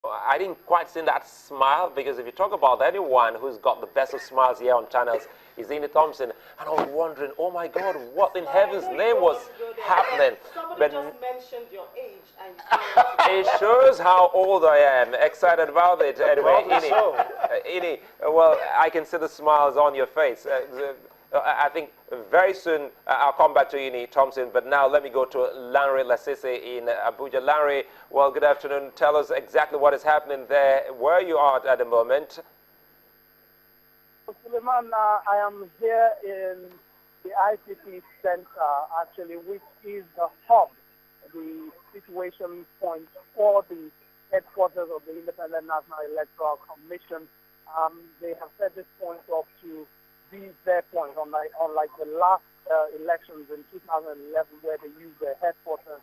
I didn't quite see that smile, because if you talk about anyone who's got the best of smiles here on channels, is Amy Thompson. And I was wondering, oh my God, what in heaven's name was happening? Somebody just mentioned your age, and it shows how old I am. Excited about it. Anyway, Ini, well, I can see the smiles on your face. I think very soon I'll come back to Ini Thompson, but now let me go to Lanre Lasisi in Abuja. Lanre, well, good afternoon. Tell us exactly what is happening there, where you are at the moment. Suleiman, I am here in the ICT Center, actually, which is the hub, the situation point for the headquarters of the Independent National Electoral Commission. They have set this point up to be their point, unlike the last elections in 2011 where they used their headquarters.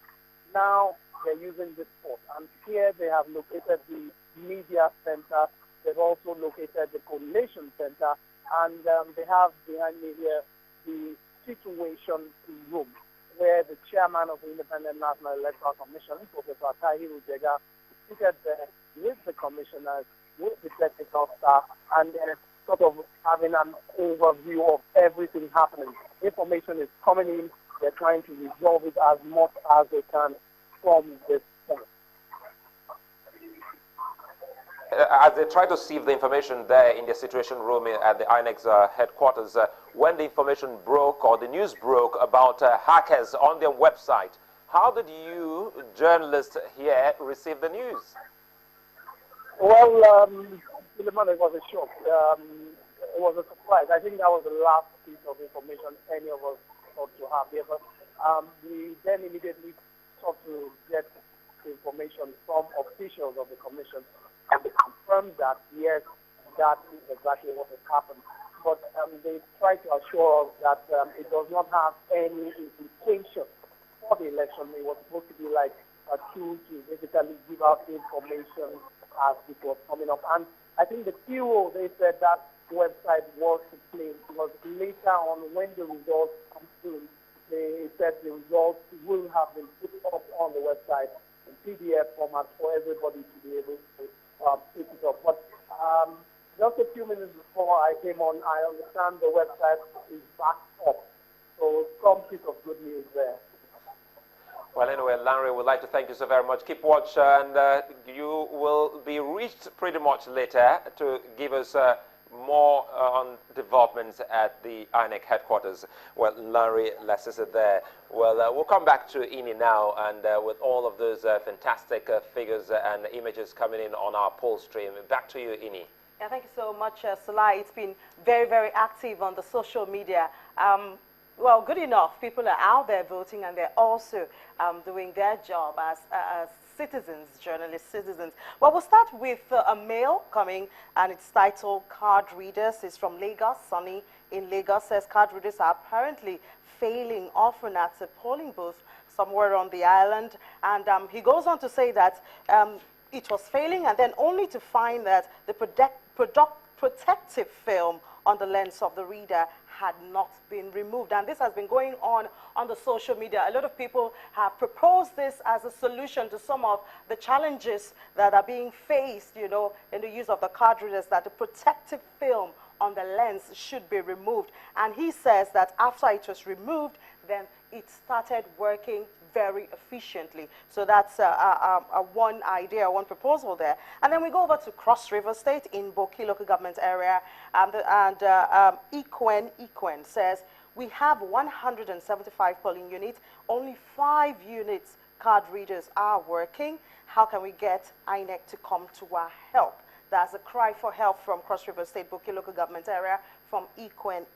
Now they're using this spot. And here they have located the media center. They've also located the coordination center. And they have behind me here the situation room where the chairman of the Independent National Electoral Commission, Professor Tahiru Jega, is seated there with the commissioners, with the technical staff, and sort of having an overview of everything happening. Information is coming in. They're trying to resolve it as much as they can from this point. As they try to sieve the information there in the situation room at the INEX headquarters, when the information broke or the news broke about hackers on their website, how did you, journalists here, receive the news? Well, it was a shock. It was a surprise. I think that was the last piece of information any of us thought to have here. But we then immediately sought to get information from officials of the commission, and they confirmed that, yes, that is exactly what has happened. But they tried to assure us that it does not have any implication for the election. It was supposed to be like a tool to basically give out information as it was coming up. And I think the PO, they said that website was to claim, because later on when the results come through, they said the results will have been put up on the website in PDF format for everybody to be able to pick it up. But just a few minutes before I came on, I understand the website is back up. So some piece of good news there. Well, anyway, Lanre, we'd like to thank you so very much. Keep watch, and you will be reached pretty much later to give us more on developments at the INEC headquarters. Well, Lanre Lasisi there. Well, we'll come back to Ini now, and with all of those fantastic figures and images coming in on our poll stream. Back to you, Ini. Yeah, thank you so much, Sulai. It's been very, very active on the social media. Well, good enough. People are out there voting, and they're also doing their job as citizens, journalist citizens. Well, we'll start with a mail coming, and it's titled Card Readers. It's from Lagos. Sunny in Lagos says card readers are apparently failing often at a polling booth somewhere on the island. And he goes on to say that it was failing, and then only to find that the protective film on the lens of the reader had not been removed. And this has been going on the social media. A lot of people have proposed this as a solution to some of the challenges that are being faced, you know, in the use of the card readers, that the protective film on the lens should be removed. And he says that after it was removed, then it started working very efficiently. So that's one idea, one proposal there. And then we go over to Cross River State in Boki local government area, and Ikwen says, we have 175 polling units, only 5 units card readers are working. How can we get INEC to come to our help? That's a cry for help from Cross River State Boki local government area from Ikwen.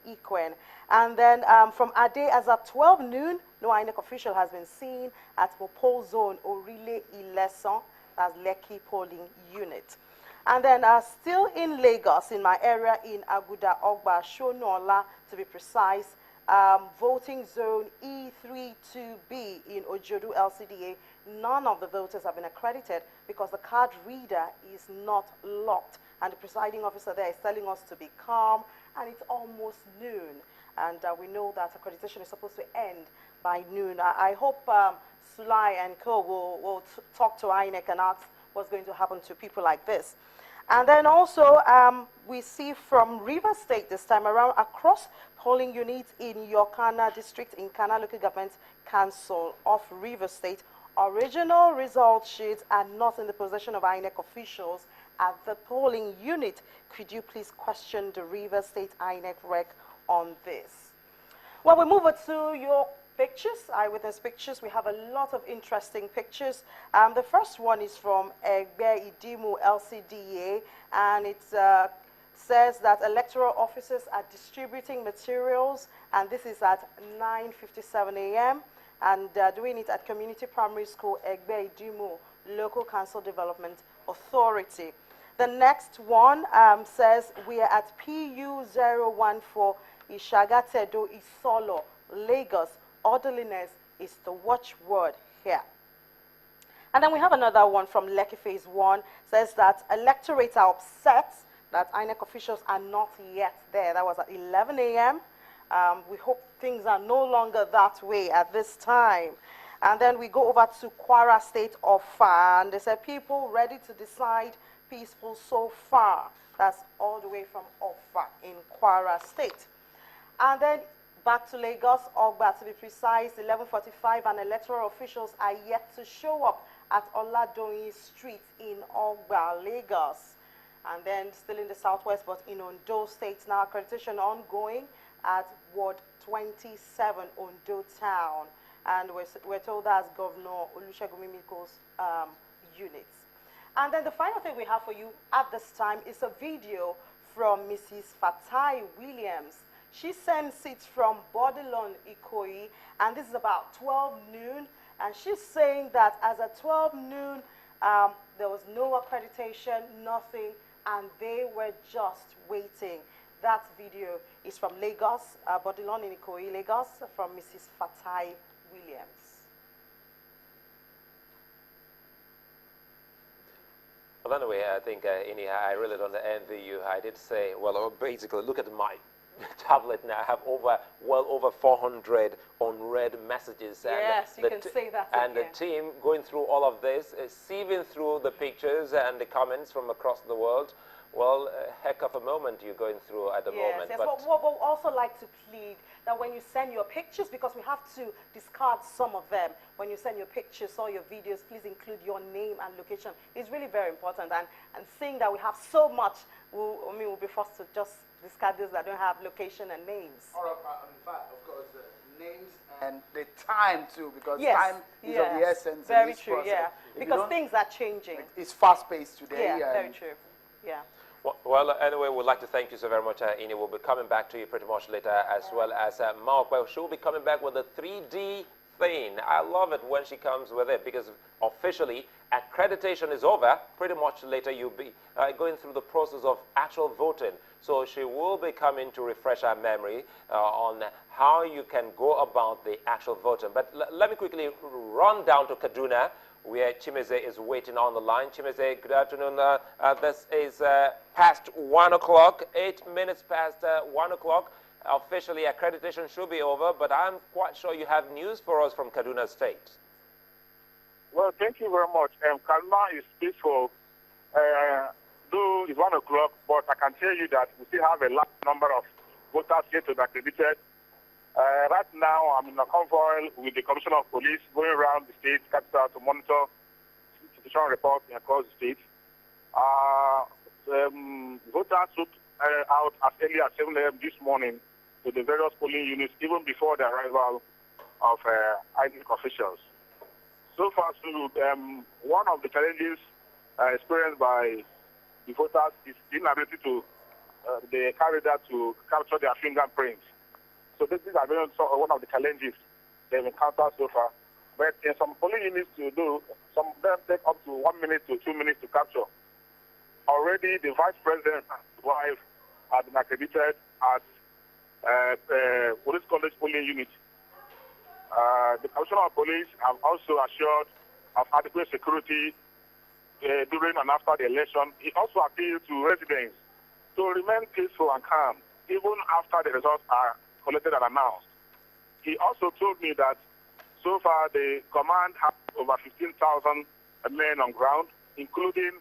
And then from Ade, as at 12 noon, no INEC official has been seen at Mopol Zone Orile Ileson, that's Lekki polling unit. And then still in Lagos, in my area in Aguda Ogba, Shonola to be precise, voting zone E32B in Ojodu LCDA, none of the voters have been accredited because the card reader is not locked. And the presiding officer there is telling us to be calm, and it's almost noon. And we know that accreditation is supposed to end by noon. I hope Sulai and Co will talk to INEC and ask what's going to happen to people like this. And then also, we see from Rivers State this time around, across polling units in Yokana district in Kana Local Government Council of Rivers State, original result sheets are not in the possession of INEC officials at the polling unit. Could you please question the Rivers State INEC rec on this? Well, we move on to your pictures, eyewitness pictures. We have a lot of interesting pictures. The first one is from Egbe Idimu LCDA, and it says that electoral officers are distributing materials, and this is at 9:57 a.m., and doing it at Community Primary School, Egbe Idimu Local Council Development Authority. The next one says we are at PU 014 Ishagatedo Isolo, Lagos. Orderliness is the watchword here. And then we have another one from Lekki Phase 1, says that electorate are upset that INEC officials are not yet there. That was at 11 a.m. We hope things are no longer that way at this time. And then we go over to Kwara State of Far, and they said people ready to decide, peaceful so far. That's all the way from Ofa in Kwara State. And then back to Lagos, Ogba to be precise, 11:45, and electoral officials are yet to show up at Oladoyin Street in Ogba, Lagos. And then still in the southwest, but in Ondo State, now accreditation ongoing at Ward 27, Ondo Town. And we're told that's Governor Olusegun Mimiko's units. And then the final thing we have for you at this time is a video from Mrs. Fatai Williams. She sends it from Bodilon, Ikoyi, and this is about 12 noon. And she's saying that as at 12 noon, there was no accreditation, nothing, and they were just waiting. That video is from Lagos, Bodilon in Ikoyi, Lagos, from Mrs. Fatai Williams. Well, anyway, I think, anyhow, I really don't envy you. I did say, well, basically, look at my tablet now. I have well over 400 unread messages. Yes, and you can say that And again. the team going through all of this, sieving through the pictures and the comments from across the world. Well, a heck of a moment you're going through at the moment. Yes, but but we'll also like to plead that when you send your pictures, because we have to discard some of them, when you send your pictures or your videos, please include your name and location. It's really very important. And seeing that we have so much, we'll be forced to just discard those that don't have location and names. In fact, of course, names and the time too, because Yes, time is of the essence. Very in this true, process. yeah. If you Because don't- things are changing. It's fast-paced today. Yeah, very and true. Yeah. Well, anyway, we'd like to thank you so very much, Ini. We'll be coming back to you pretty much later, as well as Mark. Well, she'll be coming back with a 3D thing. I love it when she comes with it, because officially accreditation is over. Pretty much later you'll be going through the process of actual voting. So she will be coming to refresh our memory on how you can go about the actual voting. But let me quickly run down to Kaduna, where Chimeze is waiting on the line. Chimeze, good afternoon. This is past 1 o'clock, 8 minutes past 1 o'clock. Officially, accreditation should be over, but I'm quite sure you have news for us from Kaduna State. Well, thank you very much. Kaduna is peaceful. Though it's 1 o'clock, but I can tell you that we still have a large number of voters yet to be accredited. Right now, I'm in a convoy with the Commissioner of Police going around the state capital to monitor situation reports across the state. Voters took out as early as 7 a.m. this morning to the various polling units, even before the arrival of INEC officials. So far, one of the challenges experienced by the voters is the inability to they carry that to capture their fingerprints. So these are one of the challenges they've encountered so far. But in some polling units to do, some of them take up to 1 minute to 2 minutes to capture. Already, the Vice President and his wife have been accredited at Police College polling unit. The Commissioner of Police have also assured of adequate security during and after the election. He also appealed to residents to remain peaceful and calm, even after the results are collected and announced. He also told me that so far the command has over 15,000 men on ground, including